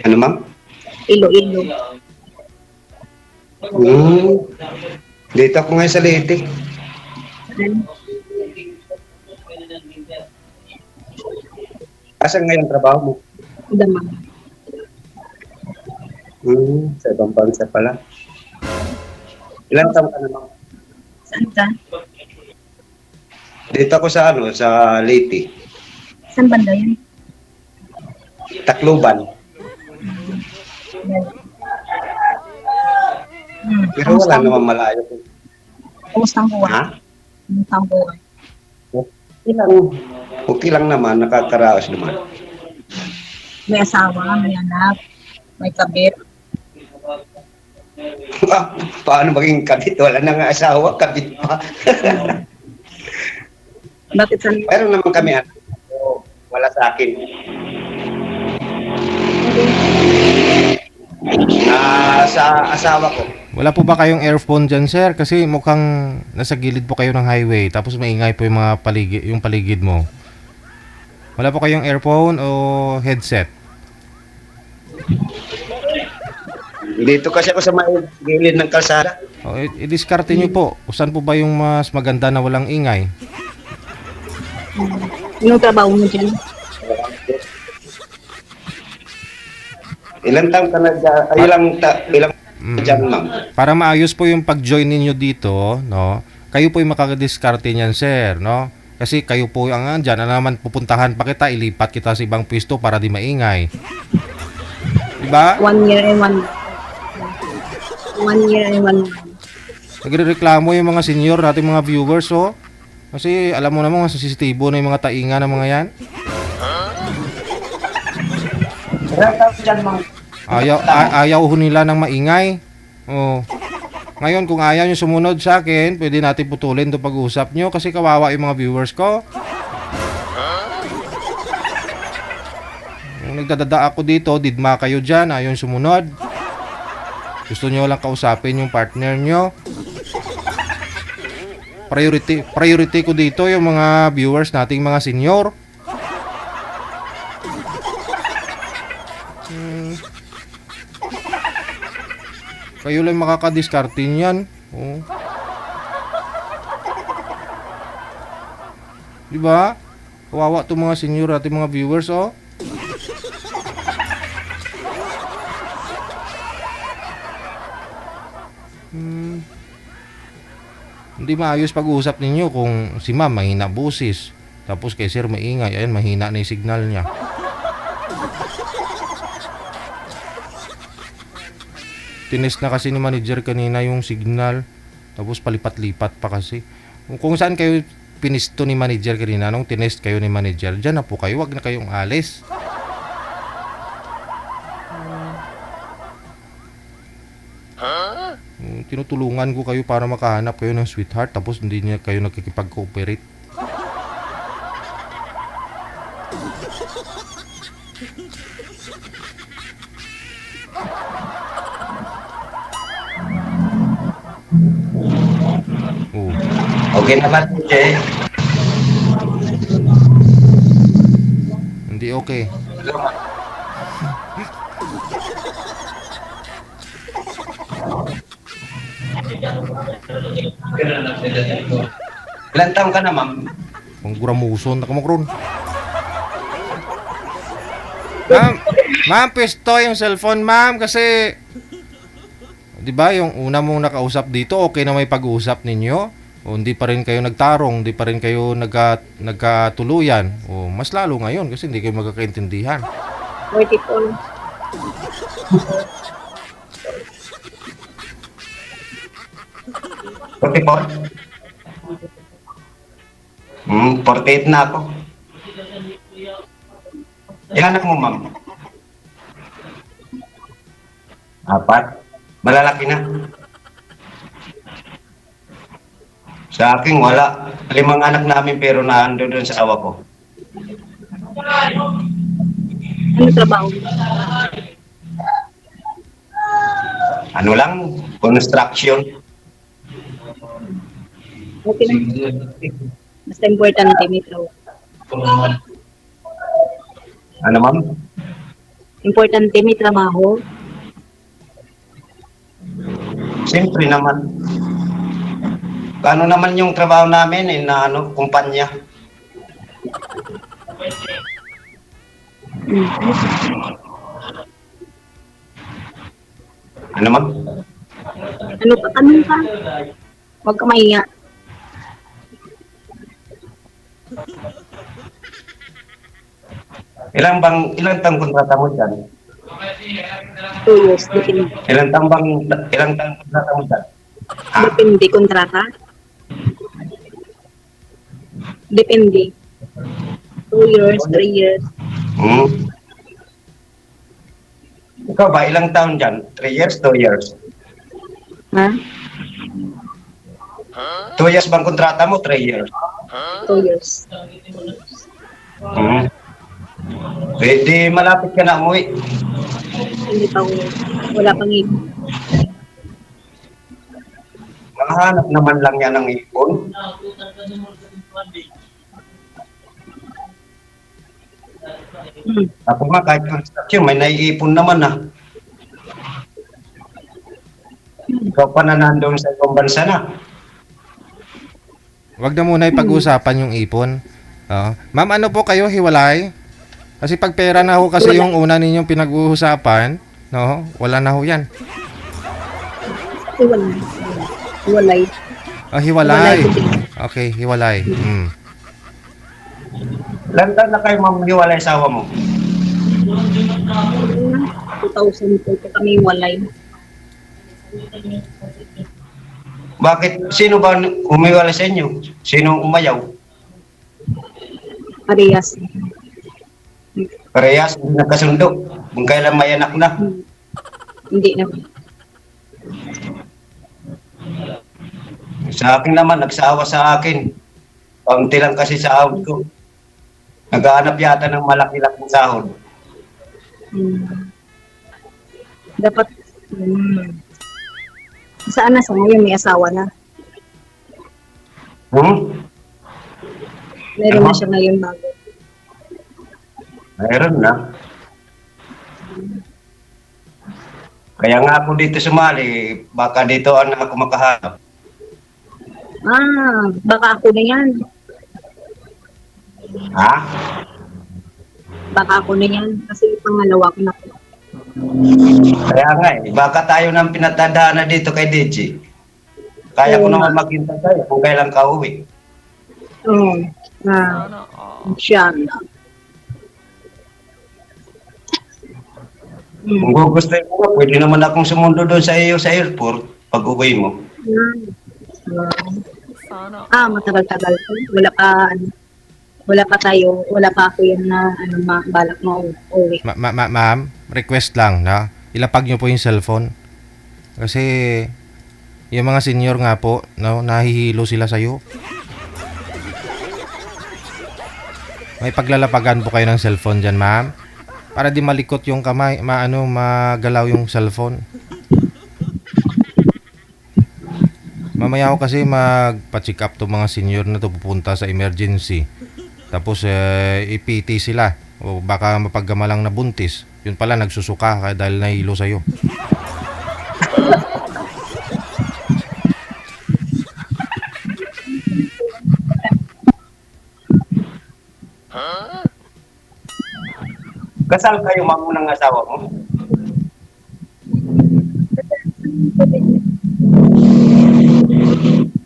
Ano, ma'am? Iloilo. Hmm. Dito ako ngayon sa Leyte. Ano? Asan ngayon trabaho mo? Damang. Sa ibang bansa pala. Ilan taon ka na, ma'am? Saan ka? Dito ako sa sa Leyte. Saan banda yun? Tacloban. Pero Kamusta wala ang naman malayo. Kamusta ang buhay? Ha? Kamusta ang buhay? Okay lang. Okay lang naman, nakakaraos naman. May asawa, may anak, may kabit. Paano maging kabit? Wala na nga asawa, kabit pa. Bakit saan? Meron naman kami anak. So, wala sa akin. Sa asawa ko. Wala po ba kayong earphone dyan, sir? Kasi mukhang nasa gilid po kayo ng highway, tapos maingay po yung mga paligid mo. Wala po kayong earphone o headset? Dito kasi ako sa may gilid ng kalsada. O, i-diskarte nyo po. Kung saan po ba yung mas maganda na walang ingay? Anong trabaho mo dyan? Ilang taon ka na dyan? Ilang dyan, ma'am? Para maayos po yung pag-join ninyo dito, no? Kayo po yung makakadiskarte niyan, sir, no? Kasi kayo po ang andyan, na naman pupuntahan pa kita, ilipat kita sa ibang pwesto para di maingay. Diba? 1 year and 1 month. 1 year and 1 month. Nagrereklamo yung mga senior natin mga viewers, oh. Kasi alam mo naman, sa CCTV na yung mga tainga ng mga yan. Ilang taon dyan, ma'am? Ayaw ho nila ng maingay. Oh. Ngayon, kung ayaw nyo sumunod sa akin, pwede natin putulin itong pag-uusap nyo kasi kawawa yung mga viewers ko. Yung nagdadada ako dito, didma kayo dyan, ayaw yung sumunod. Gusto nyo lang kausapin yung partner nyo. Priority ko dito yung mga viewers nating mga senior. Kayo lang makakadiskarte niyan. Oh. Diba? Kawawa itong mga senior at mga viewers, oh. Hindi maayos pag-uusap ninyo kung si ma'am mahina busis. Tapos kay sir maingay. Ayan, mahina na yung signal niya. Tinest na kasi ni manager kanina yung signal. Tapos palipat-lipat pa kasi. Kung saan kayo pinisto ni manager kanina, nung tinest kayo ni manager, dyan na po kayo. Wag na kayong alis. Tinutulungan ko kayo para makahanap kayo ng sweetheart. Tapos hindi niya kayo nakikipag-cooperate. Oh. Okay naman, eh. Hindi okay. Ilang taon ka na, ma'am? Pang guramuson. Nakamakron. Ma'am, pesto yung cellphone, ma'am. Kasi, di ba, yung una mong nakausap dito, okay na may pag-uusap ninyo. O hindi pa rin kayo nagtarong, hindi pa rin kayo nagkatuluyan. O mas lalo ngayon kasi hindi kayo magkakaintindihan. 44. Okay po. 48 na ako. Ilan anak mo, ma'am? 4. Malalaki na. Sa akin, wala. 5 anak namin pero naando doon sa awa ko. Ano trabaho mo? Ano lang, construction. Okay lang. Basta importante may trabaho. Ano, ma'am? Importante may trabaho. Siyempre naman. Ano naman yung trabaho namin na ano, kumpanya. Mm. Ano ma'am? Ano pa? Tanong ka? Huwag ka mahiya. Ilang taong kontrata mo dyan? 2 years. Depende. Ilang taong kontrata mo dyan? Depende kontrata. Depende. 2 years, 3 years. Hmm. Ikaw ba, ilang taon dyan? 3 years, 2 years? Ha? 2 years bang kontrata mo? 3 years? 2 years. Hmm. Di malapit ka na umuwi. Hindi pa uwi. Wala pang ipon. Makahanap naman lang yan ng ipon. Ako nga, kahit construction, may naiipon naman ah. Ikaw pa na nandun sa ibang bansa na. Wag na muna ipag-usapan yung ipon. Ma'am, ano po kayo, hiwalay? Kasi pag pera na ho kasi yung una ninyong pinag-uusapan, no? Wala na ho yan. Walay. Walay. Hiwalay. Okay, hiwalay. Mm. Ilang taon na kayo mamiwalay asawa mo? 2004 pa kami walay. Bakit? Sino ba umiwalay sa inyo? Sino umayaw? Parehas. Parehas, hindi nagkasundo. Kung kailan may anak na. Hindi na. Sa akin naman, nagsawa sa akin. Kaunti lang kasi sahod ko. Naghahanap yata ng malaki-laking sahod. Dapat, saan na sa ngayon may asawa na? Meron na siya ngayon bago. Mayroon na. Kaya nga ako dito sumali, baka dito ako makahanap. Baka ako na yan. Ha? Baka ako na yan. Kasi pangalawa ko na. Kaya nga baka tayo nang pinatadhana dito kay DJ. Kaya ko naman maghintay tayo kung kailan ka uwi. Oo. Inshallah. Kung gugustuhin mo, pwede naman akong sumundo doon sa iyo sa airport pag uwi mo. Matagal-tagal po. Wala pa tayo, wala pa ako yan na balak mo uwi. Ma'am, request lang na ilapag nyo po yung cellphone. Kasi yung mga senior nga po, no, nahihilo sila sa'yo. May paglalapagan po kayo ng cellphone dyan, ma'am. Para di malikot yung kamay, magalaw yung cellphone. Mamaya ako kasi magpa-check up to mga senior na to, pupunta sa emergency. Tapos ipiti sila o baka mapaggamalang na buntis. Yun pala nagsusuka kaya dahil nahilo sa'yo. Kasal kayo ma'am ng asawa mo?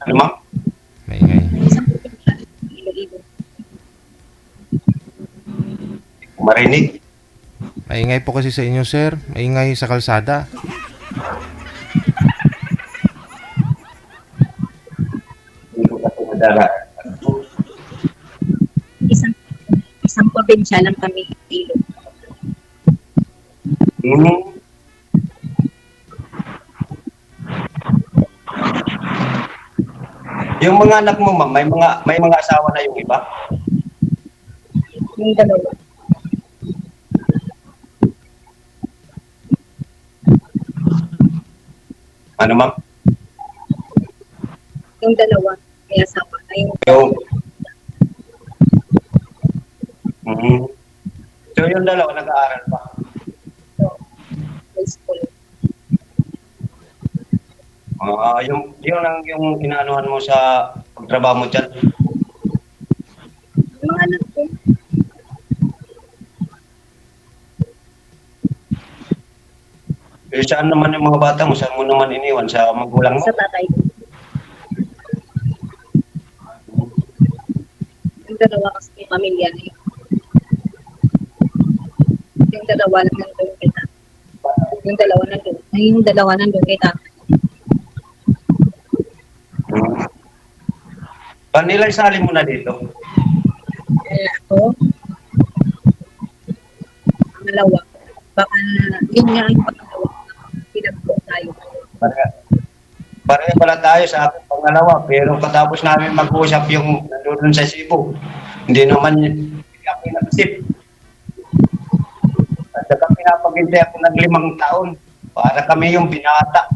Ano ma'am? Maingay. Marinig? Maingay po kasi sa inyo, sir. Maingay sa kalsada. Hindi ko kasi madala. Isang probinsya lang kami. Ilog. Yung mga anak mo ma'am, may mga asawa na yung iba? Yung dalawa. Ano ma'am? Yung dalawa. Kaya asawa. Yung So yung dalawa nag-aaral pa? Yung lang yung inaanuhan mo sa pagtrabaho mo dyan. Yung mga anak ko, Eh, saan naman yung mga bata mo? Saan mo naman iniwan? Sa magulang mo? sa tatay ko. Yung dalawa kasi may pamilya na yun. Yung dalawa lang nandun kay tatay. Yung dalawa nandun kay tatay. Nilay sali mo na dito. Kaya ako, pangalawa. Baka, yun nga yung pangalawa. Pinagpo tayo. Pareho pala tayo sa aking pangalawa, pero katapos namin mag-usap yung nandun sa Cebu, hindi naman hindi ako nag-isip. At saka pinapaghintay ako ng 5 taon para kami yung binata.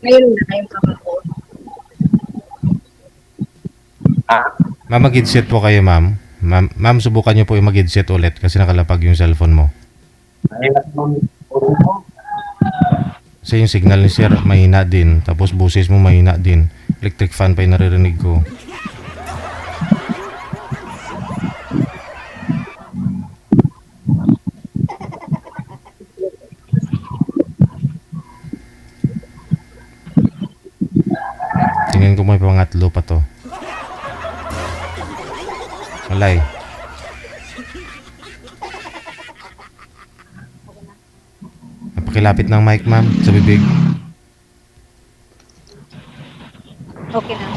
Ngayon na kayong pangako. Ha? Ma'am, mag-headset po kayo, ma'am. Ma'am, subukan niyo po yung mag-headset ulit kasi nakalapag yung cellphone mo. Mahirap mong ulo. Kasi yung signal ni sir, mahina din. Tapos boses mo mahina din. Electric fan pa yung naririnig ko. Tingnan ko may pangatlo pa to. Walay. Napakilapit ng mic, ma'am, sa bibig. Okay na.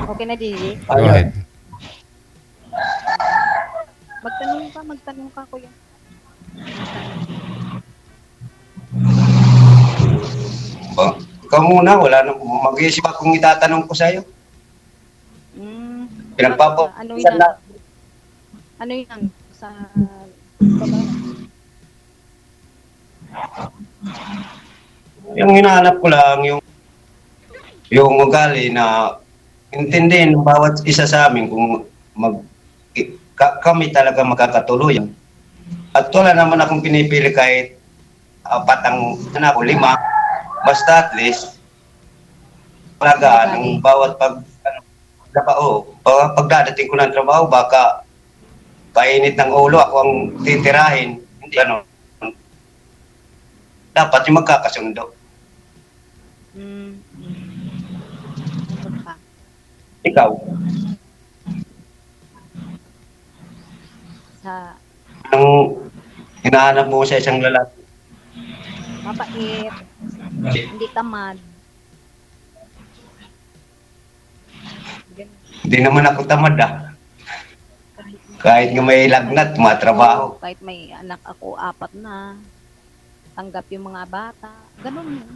Okay na, Gigi. Go ahead. Magtanong ka, kuya. Oh, ikaw muna, wala nang mag-iisip akong itatanong ko sa'yo. Pinagpapo. Ano Saan yun? na? Ano yun? Sa baba? Yung hinahanap ko lang, yung ugali na intindihin ng bawat isa sa amin kung kami talaga magkakatuluyan. At wala naman akong pinipili kahit 4 ang anak ko, 5. Basta at least, palagaan ng bawat pagdadating ko ng trabaho, baka painit ng ulo, ako ang titirahin. Hindi, dapat yung magkakasundo. Ano pa? Ikaw, Sa ang hinahanap mo sa isang lalaki. mapait, hindi tamad. Ganun. Hindi naman ako tamad Kahit nga may lagnat, matrabaho. Kahit may anak ako, 4 na. Tanggap yung mga bata. Ganun yun.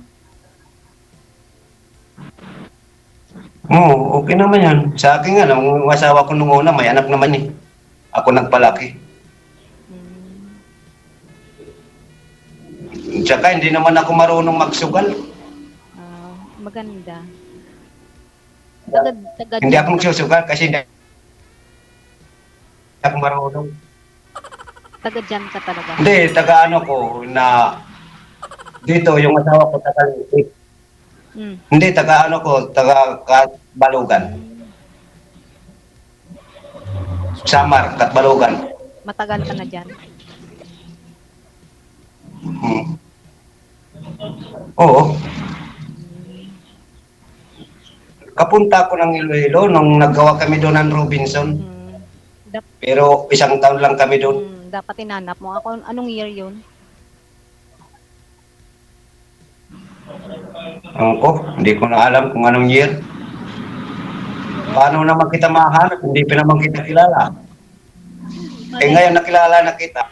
Oo, okay naman yan. Sa akin nga, nung asawa ko nung una, may anak naman eh. Ako nagpalaki. Tsaka hindi naman ako marunong magsugal. Maganda. Hindi ako magsusugal kasi hindi ako marunong. Taga dyan ka talaga. Hindi, taga ano ko na dito yung asawa ko taga Litik. Hindi, taga ano ko, taga Katbalugan. Samar, Katbalugan. Matagal ka na dyan. Oo. Kapunta ko ng Iloilo nung naggawa kami doon ng Robinson. Pero 1 taon lang kami doon. Dapat tinanap mo. Ako, anong year yun? Hindi ko na alam kung anong year. Paano naman kita mahanap? Hindi pa naman kita kilala. Ngayon nakilala na kita.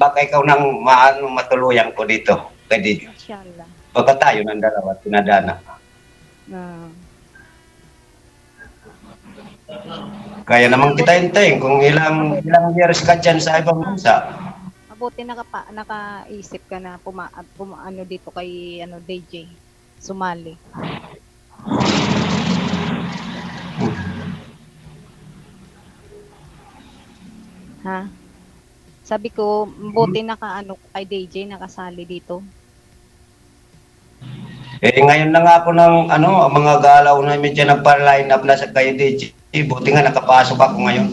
Baka ikaw nang matuluyan ko dito. Pwede. Inshallah. Baka tayo ng dalawa, tinadana. Kaya naman kita hintayin kung ilang years ka dyan sa ibang bansa. Mabuti nakaisip ka na ano dito kay DJ. Sumali. Ha? Sabi ko, buti naka kay DJ nakasali dito. Ngayon na nga ako ng mga galaw na medyo nagpa-line up na sa kayo DJ. Buti nga nakapasok ako ngayon.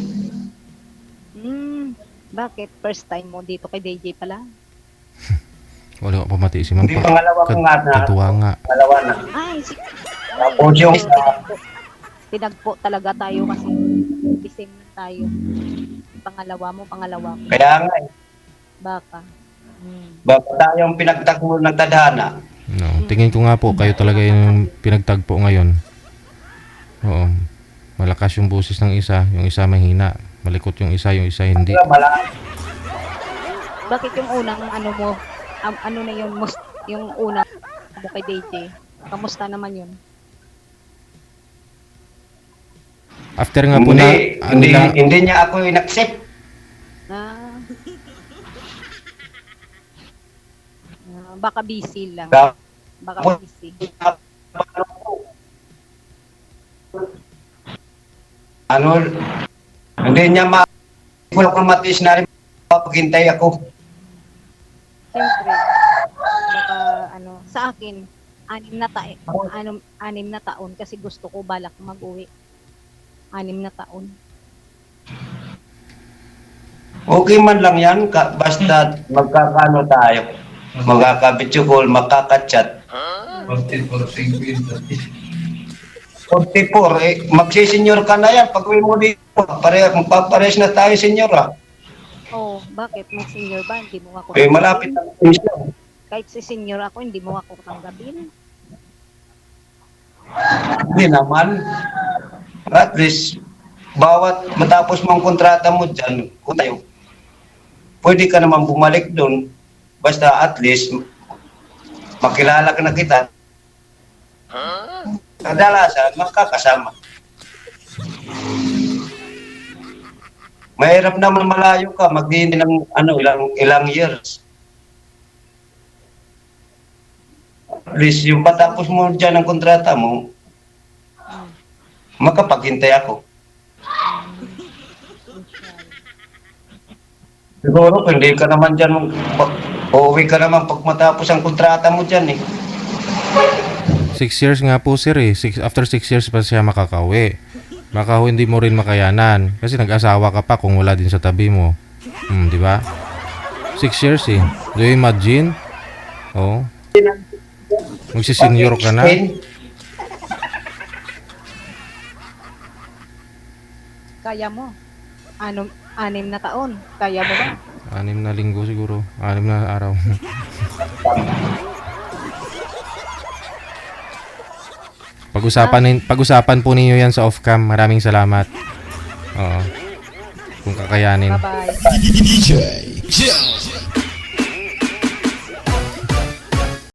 Bakit? First time mo dito kay DJ pala? Wala ka pamati si ma'am. Hindi pangalawa ko nga na. Katuwa nga. Pangalawa na. Ay, Tapos yung isa, tinagpo talaga tayo kasi the same tayo. Pangalawa mo. kaya nga Baka. baka tayong pinagtakbo ng tadhana. No, tingin ko nga po kayo talaga yung pinagtagpo ngayon. Oo. Malakas yung boses ng isa, yung isa mahina. Malikot yung isa hindi. Bakit yung unang mo, na yun, yung unang mo kay DJ? Kamusta naman yun? After nga po na Hindi niya ako in-accept. Baka busy lang. Ka- Baka busy. Hindi niya wala kong matis na rin paghintay ako. Siyempre, baka sa akin, 6 na taon kasi gusto ko balak mag-uwi. 6 na taon. Okay man lang yan, basta magkakano tayo. Magkaka-video call, magkaka-chat. 44, magsisenyor ka na yan. Pag uwi mo dito, magpapares na tayo, senyora. Oh, bakit? May senior ba? Hindi mo ako Malapit na siya. Kahit si senior ako, hindi mo ako tanggapin. Hindi naman. At least, bawat matapos mong kontrata mo dyan, kung tayo, pwede ka naman bumalik doon. Basta at least, makilala ka na kita. Kadalasan, magkakasama. Mahirap naman malayo ka, maghihintay ng ilang years. At least, yung patapos mo dyan ang kontrata mo, makapaghintay ako. Siguro, kung hindi ka naman dyan, uuwi ka naman pag matapos ang kontrata mo dyan eh. 6 years nga po sir eh. After 6 years pa siya makakauwi. Baka hindi mo rin makayanan kasi nag-asawa ka pa kung wala din sa tabi mo. Di ba? 6 years eh. Do you imagine? Oh. Magsi-senior ka na. Kaya mo. 6 na taon. Kaya mo ba? 6 na linggo siguro. 6 na araw. Pag-usapan po ninyo yan sa off-cam. Maraming salamat. Oo. Kung kakayanin. Bye-bye. DJ Joe.